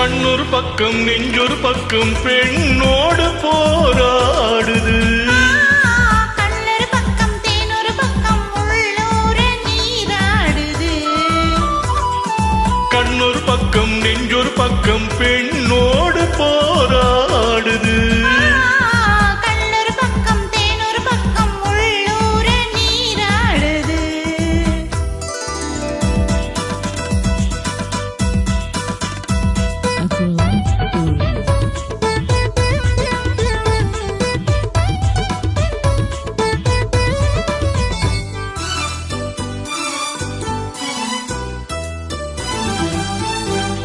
கண்ணொரு பக்கம் நெஞ்சொரு பக்கம் பெண்ணோடு போராடுது. கண்ணொரு பக்கம் தேனொரு பக்கம் உள்ளூர நீராடுது. கண்ணொரு பக்கம் நெஞ்சொரு பக்கம் பெண்ணோடு போராடுது.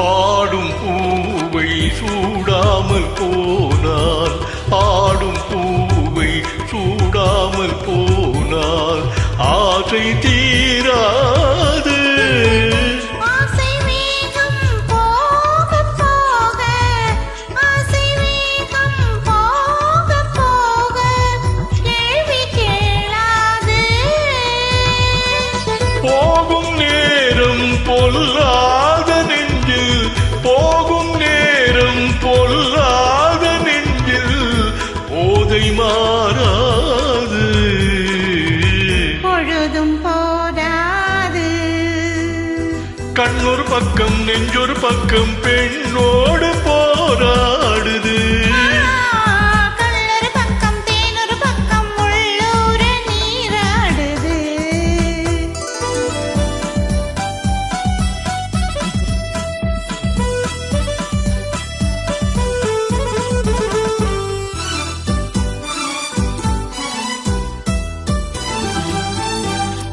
ஆடும் பூவை சூடாமல் போனால், ஆடும் பூவை சூடாமல் போனால் ஆசை தீராது. ஆசை வேகம் போக போக, ஆசை வேகம் போக போக கேள்வி கேளாது. போகும் நேரம் பொல்லாத நெஞ்சில், போகும் நேரம் பொல்லாத நெஞ்சில் போதை மாறாது. பொழுதும் போதாது. கண்ணொரு பக்கம் நெஞ்சொரு பக்கம் பெண்ணோடு போராடுது. கண்ணொரு பக்கம் தேனொரு பக்கம் உள்ளூர நீராடுது.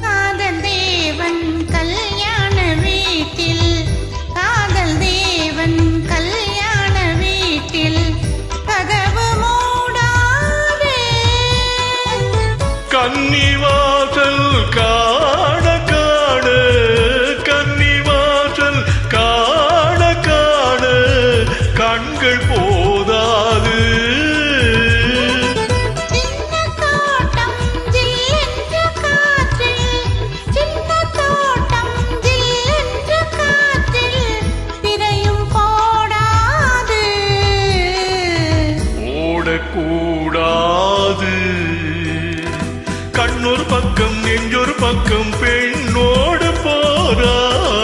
காதல் தேவன் கல்யாண வீட்டில், காதல் தேவன் கல்யாண வீட்டில் கதவு மூடாது. கன்னிவாசல் காண காண, கன்னிவாசல் காண காண கண்கள் போதாது. சின்ன தோட்டம் ஜில்லென்ற காற்றில், சின்ன தோட்டம் ஜில்லென்ற காற்றில் திரையும் போடாது. ஓடக்கூடாது. கண்ணொரு பக்கம் நெஞ்சொரு பக்கம் பெண்ணோடு போராடுது.